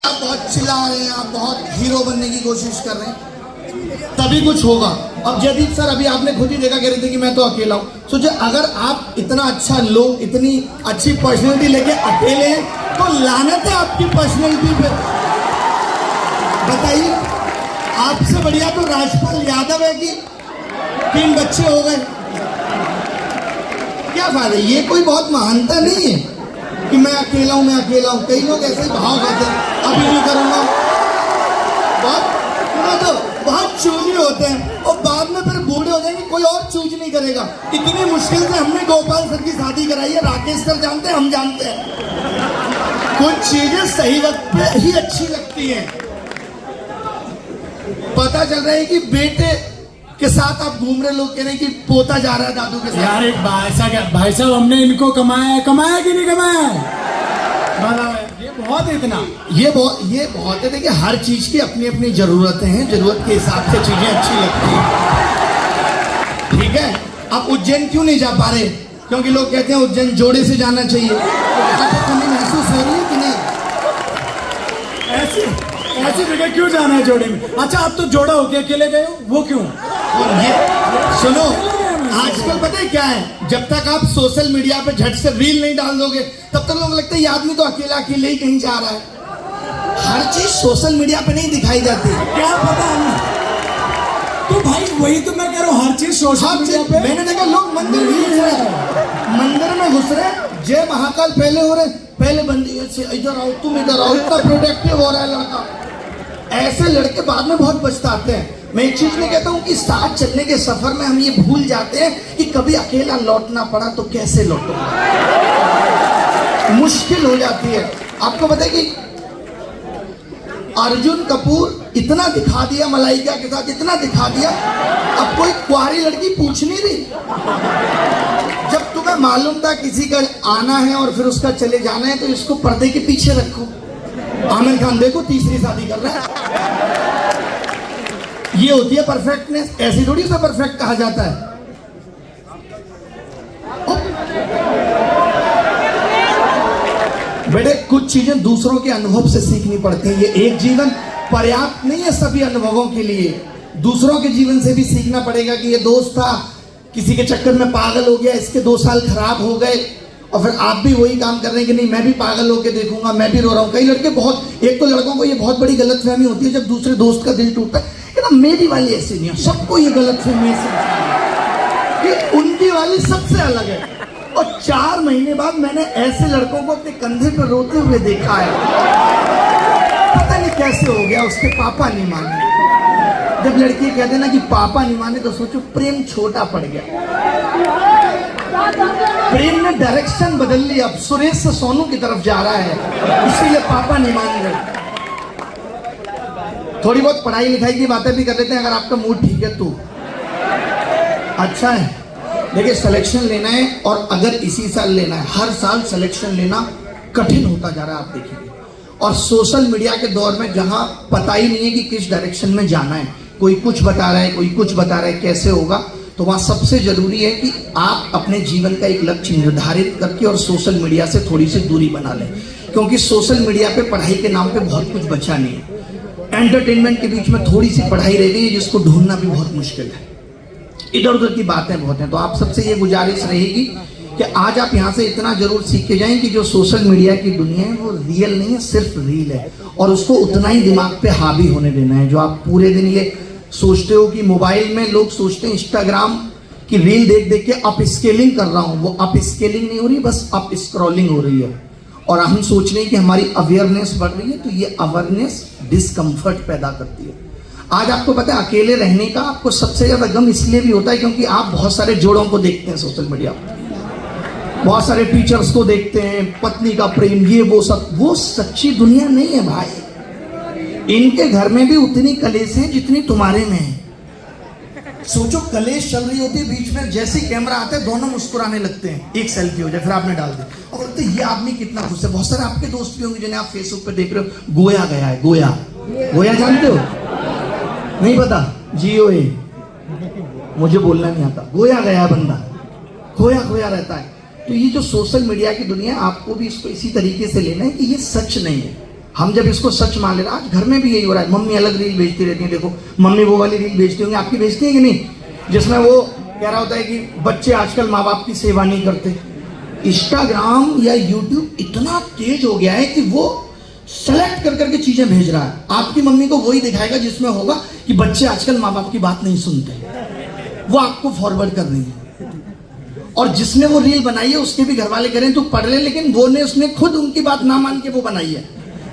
आप बहुत चिल्ला रहे हैं, आप बहुत हीरो बनने की कोशिश कर रहे हैं, तभी कुछ होगा। अब जयदीप सर अभी आपने खुद ही देखा, कह रहे थे कि मैं तो अकेला हूं। सोचे अगर आप इतना अच्छा लोग, इतनी अच्छी पर्सनैलिटी लेके अकेले हैं तो लानत है आपकी पर्सनैलिटी पे। बताइए, आपसे बढ़िया तो राजपाल यादव है कि 3 बच्चे हो गए, क्या फायदा। ये कोई बहुत महानता नहीं है कि मैं अकेला हूं, मैं अकेला हूं। कई लोग ऐसे ही भाव खाते हैं, अभी नहीं करूंगा, बहुत चूजी होते हैं और बाद में फिर बूढ़े हो जाएंगे, कोई और चूज नहीं करेगा। इतनी मुश्किल से हमने गोपाल सर की शादी कराई है, राकेश सर जानते हैं, हम जानते हैं। कुछ चीजें सही वक्त पे ही अच्छी लगती हैं। पता चल रहा है कि बेटे के साथ आप घूम रहे, लोग कह रहे हैं कि पोता जा रहा है दादू के साथ। यार एक भाई साहब हमने इनको कमाया कि नहीं कमाया है? ये बहुत है, इतना ये बहुत है। देखिए, हर चीज की अपनी अपनी जरूरतें हैं, जरूरत के हिसाब से चीजें अच्छी लगती हैं, ठीक है। आप उज्जैन क्यों नहीं जा पा रहे? क्योंकि लोग कहते हैं उज्जैन जोड़े से जाना चाहिए। तो कमी महसूस हो रही है कि नहीं? ऐसी जगह क्यों जाना है जोड़े में? अच्छा, आप तो जोड़ा होके अकेले गए हो, वो क्यों? और ये सुनो, आजकल पता है क्या है, जब तक आप सोशल मीडिया पे झट से रील नहीं डाल दोगे तब तक लोग लगता है ये आदमी तो अकेला अकेले ही कहीं जा रहा है। हर चीज सोशल मीडिया पे नहीं दिखाई जाती, क्या पता हमें। तो भाई वही तो मैं कह रहा हूँ, हर चीज सोशल मीडिया पे। मैंने देखा लोग मंदिर में घुस रहे, जय महाकाल पहले हो रहे, पहले बंदी से इधर आओ, तुम इधर आओ, इतना प्रोटेक्टिव हो रहा है लड़का। ऐसे लड़के बाद में बहुत पछताते हैं। मैं एक चीज नहीं कहता हूँ कि साथ चलने के सफर में हम ये भूल जाते हैं कि कभी अकेला लौटना पड़ा तो कैसे लौटो, मुश्किल हो जाती है। आपको पता है कि अर्जुन कपूर इतना दिखा दिया मलाइका के साथ, इतना दिखा दिया, अब कोई कुंवारी लड़की पूछ नहीं रही। जब तुम्हें मालूम था किसी का आना है और फिर उसका चले जाना है तो इसको पर्दे के पीछे रखो। आमिर खान देखो तीसरी शादी कर रहा है। ये होती है परफेक्टनेस, ऐसी थोड़ी उसे परफेक्ट कहा जाता है। बेटे, कुछ चीजें दूसरों के अनुभव से सीखनी पड़ती है। ये एक जीवन पर्याप्त नहीं है सभी अनुभवों के लिए, दूसरों के जीवन से भी सीखना पड़ेगा कि ये दोस्त था, किसी के चक्कर में पागल हो गया, इसके 2 साल खराब हो गए और फिर आप भी वही काम कर रहे हैं कि नहीं मैं भी पागल होकर देखूंगा, मैं भी रो रहा हूं। कई लड़के एक तो लड़कों को ये बहुत बड़ी गलतफहमी होती है जब दूसरे दोस्त का दिल टूटता है कि ना मेरी वाली ऐसी नहीं है। सबको ये गलतफहमी कि उनकी वाली सबसे अलग है। और 4 महीने बाद मैंने ऐसे लड़कों को अपने कंधे पर रोते हुए देखा है। पता नहीं कैसे हो गया, उसके पापा नहीं माने। जब लड़की कहते ना कि पापा नहीं माने तो सोचो प्रेम छोटा पड़ गया। प्रेम ने डायरेक्शन बदल ली, अब सुरेश से सोनू की तरफ जा रहा है, इसीलिए पापा नहीं मान रहे। थोड़ी बहुत पढ़ाई लिखाई की बातें भी कर लेते हैं अगर आपका मूड ठीक है तो अच्छा है। देखिए, सिलेक्शन लेना है और अगर इसी साल लेना है, हर साल सिलेक्शन लेना कठिन होता जा रहा है, आप देखेंगे। और सोशल मीडिया के दौर में जहां पता ही नहीं है कि किस डायरेक्शन में जाना है, कोई कुछ बता रहा है, कोई कुछ बता रहा है, कैसे होगा, तो वहां सबसे जरूरी है कि आप अपने जीवन का एक लक्ष्य निर्धारित करके और सोशल मीडिया से थोड़ी सी दूरी बना लें। क्योंकि सोशल मीडिया पे पढ़ाई के नाम पे बहुत कुछ बचा नहीं है। एंटरटेनमेंट के बीच में थोड़ी सी पढ़ाई रह गई है जिसको ढूंढना भी बहुत मुश्किल है। इधर उधर की बातें बहुत हैं। तो आप सबसे ये गुजारिश रहेगी कि आज आप यहाँ से इतना जरूर सीख के जाएं कि जो सोशल मीडिया की दुनिया है वो रियल नहीं है, सिर्फ रील है। और उसको उतना ही दिमाग पे हावी होने देना है। जो आप पूरे दिन ये सोचते हो कि मोबाइल में लोग सोचते हैं इंस्टाग्राम की रील देख देख के अप स्केलिंग कर रहा हूं, वो अप स्केलिंग नहीं हो रही, बस अप स्क्रॉलिंग हो रही है। और हम सोच रहे हैं कि हमारी अवेयरनेस बढ़ रही है, तो ये अवेयरनेस डिस्कम्फर्ट पैदा करती है। आज आपको पता है अकेले रहने का आपको सबसे ज्यादा गम इसलिए भी होता है क्योंकि आप बहुत सारे जोड़ों को देखते हैं सोशल मीडिया पर, बहुत सारे टीचर्स को देखते हैं, पत्नी का प्रेम, ये वो सब। वो सच्ची दुनिया नहीं है भाई। इनके घर में भी उतनी कलेश है जितनी तुम्हारे में है। सोचो, कलेश चल रही होती है, बीच में जैसे कैमरा आता है दोनों मुस्कुराने लगते हैं, एक सेल्फी हो जाए फिर आपने डाल दी और बोलते ये आदमी कितना खुश है। बहुत सारे आपके दोस्त भी होंगे जिन्हें आप फेसबुक पे देख रहे हो, गोया गया है। गोया जानते हो? नहीं पता? GOA, मुझे बोलना नहीं आता। गोया गया बंदा, खोया रहता है। तो ये जो सोशल मीडिया की दुनिया, आपको भी इसको इसी तरीके से लेना है कि ये सच नहीं है। हम जब इसको सच मान ले रहे, आज घर में भी यही हो रहा है, मम्मी अलग रील भेजती रहती है, देखो मम्मी वो वाली रील भेजती होंगी, आपकी भेजती है कि नहीं, जिसमें वो कह रहा होता है कि बच्चे आजकल माँ बाप की सेवा नहीं करते। इंस्टाग्राम या यूट्यूब इतना तेज हो गया है कि वो सेलेक्ट कर करके चीजें भेज रहा है। आपकी मम्मी को वही दिखाएगा जिसमें होगा कि बच्चे आजकल माँ बाप की बात नहीं सुनते, वो आपको फॉरवर्ड कर रही है। और जिसने वो रील बनाई है उसके भी घर वाले करें तो पढ़ ले, लेकिन वो ने उसने खुद उनकी बात ना मान के वो बनाई है।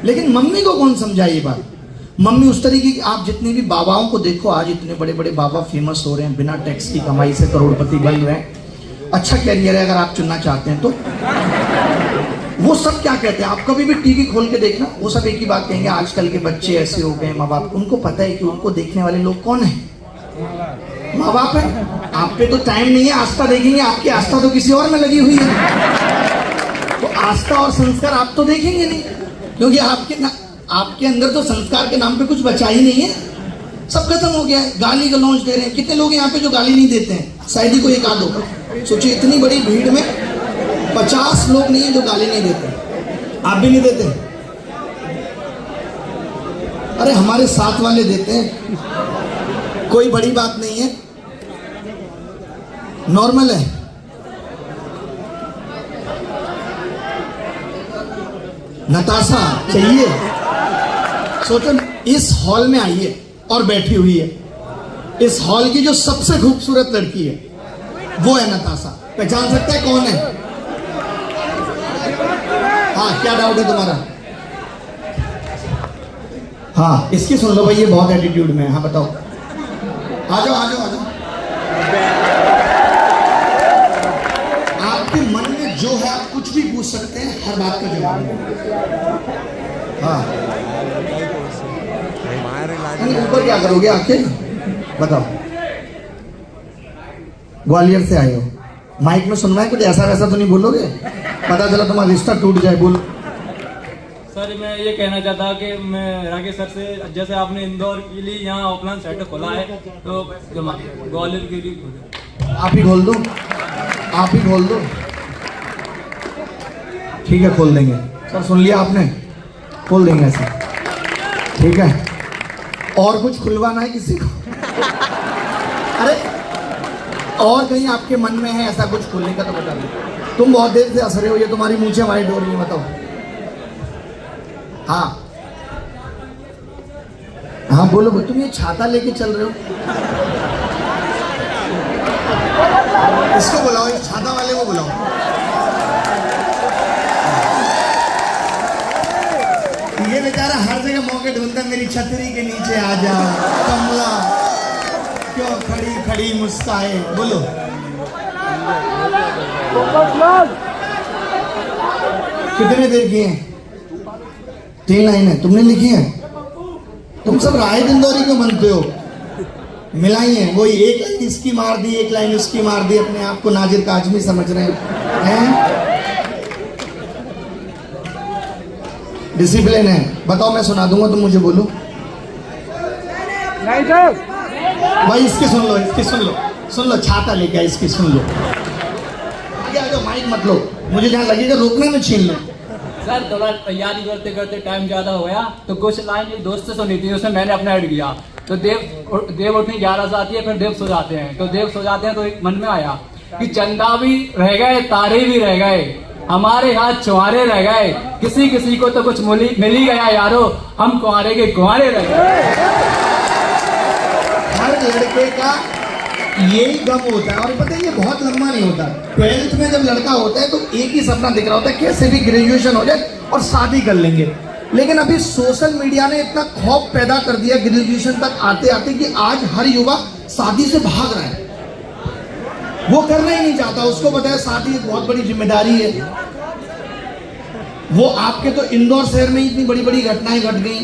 लेकिन मम्मी को कौन समझाए ये बात? मम्मी उस तरीके की, आप जितने भी बाबाओं को देखो, आज इतने बड़े बड़े बाबा फेमस हो रहे हैं, बिना टैक्स की कमाई से करोड़पति बन रहे हैं, अच्छा कैरियर है अगर आप चुनना चाहते हैं तो। वो सब क्या कहते हैं, आप कभी भी टीवी खोल के देखना, वो सब एक ही बात कहेंगे, आजकल के बच्चे ऐसे हो गए, माँ बाप, उनको पता है कि उनको देखने वाले लोग कौन है, माँ बाप है। आप पे तो टाइम नहीं है आस्था देखेंगे, आपकी आस्था तो किसी और में लगी हुई है, तो आस्था और संस्कार आप तो देखेंगे नहीं, क्योंकि आपके अंदर तो संस्कार के नाम पे कुछ बचा ही नहीं है, सब खत्म हो गया है। गाली गलौज दे रहे हैं, कितने लोग यहाँ पे जो गाली नहीं देते हैं, शायद ही कोई एक आध हो। सोचिए इतनी बड़ी भीड़ में 50 लोग नहीं है जो गाली नहीं देते, आप भी नहीं देते? अरे हमारे साथ वाले देते हैं, कोई बड़ी बात नहीं है, नॉर्मल है। नताशा चाहिए, सोचो इस हॉल में आई है और बैठी हुई है, इस हॉल की जो सबसे खूबसूरत लड़की है वो है नताशा। पहचान सकते हैं कौन है? हाँ, क्या डाउट है तुम्हारा? हाँ, इसकी सुन लो भाई, ये बहुत एटीट्यूड में है। हाँ बताओ, आ जाओ आ जाओ आ जाओ। आपके मन में जो है आप कुछ भी पूछ सकते हैं, हर बात का जवाब है। हाँ, ऊपर क्या करोगे आके बताओ? ग्वालियर से आए हो, माइक में सुनना है, कुछ ऐसा वैसा तो नहीं बोलोगे, पता चला तुम्हारा रिश्ता टूट जाए। बोल। सर मैं ये कहना चाहता कि मैं राकेश सर से, जैसे आपने इंदौर के लिए यहाँ ऑफलाइन सेंटर खोला है, तो ग्वालियर के लिए आप ही खोल दो, आप ही खोल दो। ठीक है, खोल देंगे सर, सुन लिया आपने, खोल देंगे ऐसे, ठीक है। और कुछ खुलवाना है किसी को? अरे और कहीं आपके मन में है ऐसा कुछ खोलने का तो बता दो। तुम बहुत देर से हंस रहे हो, ये तुम्हारी मूंछें वाइट हो रही है, बताओ। हाँ हाँ बोलो भाई, तुम ये छाता लेके चल रहे हो, इसको बुलाओ, इस छाता वाले को बुलाओ। ये बेचारा हर जगह मौके ढूंढता, मेरी छतरी के नीचे आ जा कमला, क्यों खड़ी खड़ी मुस्काए। बोलो। कितने देर की हैं? 3 लाइनें तुमने लिखी हैं? तुम सब राय इंदौरी क्यों बनते हो? मिलाई है, वही एक लाइन इसकी मार दी, एक लाइन उसकी मार दी, अपने आप को नाजिर काजमी समझ रहे हैं। डिसिप्लिन है, बताओ मैं सुना दूंगा, तुम मुझे बोलो। नहीं सर भाई, इसकी सुन लो, इसकी सुन लो, सुन लो, छाता लेके इसकी सुन लो। आगे आ जाओ, माइक मत लो, मुझे जहाँ लगेगा रोकना में छीन लो। सर थोड़ा तैयारी करते करते टाइम ज़्यादा हो गया, तो कुछ लाइन एक दोस्त से सुनी थी, उसमें मैंने अपना ऐड किया। तो देव उठनी 11 से आती है, फिर देव सो जाते हैं, तो देव सो जाते हैं, तो एक मन में आया कि चंदा भी रह गए, तारे भी रह गए, हमारे हाथ छुआरे रह गए, किसी किसी को तो कुछ मिल ही गया यारो, हम कुंवारे के कुंवारे रह गए। हर लड़के का यही गम होता है, और पता है ये बहुत लंबा नहीं होता। 12th में जब लड़का होता है तो एक ही सपना दिख रहा होता है, कैसे भी ग्रेजुएशन हो जाए और शादी कर लेंगे। लेकिन अभी सोशल मीडिया ने इतना खौफ पैदा कर दिया ग्रेजुएशन तक आते आते कि आज हर युवा शादी से भाग रहा है, वो करना ही नहीं चाहता, उसको पता है शादी एक बहुत बड़ी जिम्मेदारी है। वो आपके तो इंदौर शहर में इतनी बड़ी बड़ी घटनाएं घट गई,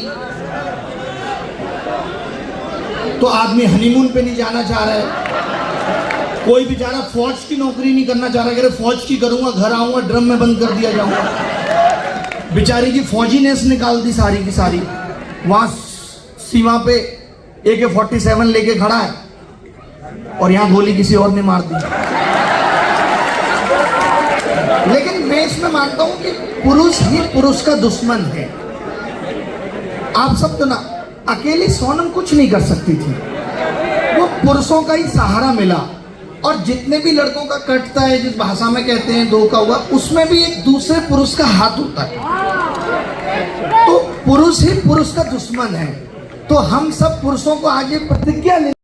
तो आदमी हनीमून पे नहीं जाना चाह रहा है, कोई बेचारा फौज की नौकरी नहीं करना चाह रहा, अगर फौज की करूंगा घर आऊंगा ड्रम में बंद कर दिया जाऊंगा। बेचारी की फौजीनेस निकाल दी सारी की सारी, वहां सीमा पे AK-47 लेके खड़ा है और यहाँ गोली किसी और ने मार दी। लेकिन मैं इसमें मानता हूं कि पुरुष ही पुरुष का दुश्मन है। आप सब तो ना, अकेली सोनम कुछ नहीं कर सकती थी, वो पुरुषों का ही सहारा मिला। और जितने भी लड़कों का कटता है, जिस भाषा में कहते हैं धोखा हुआ, उसमें भी एक दूसरे पुरुष का हाथ होता है। तो पुरुष ही पुरुष का दुश्मन है। तो हम सब पुरुषों को आगे प्रतिज्ञा ले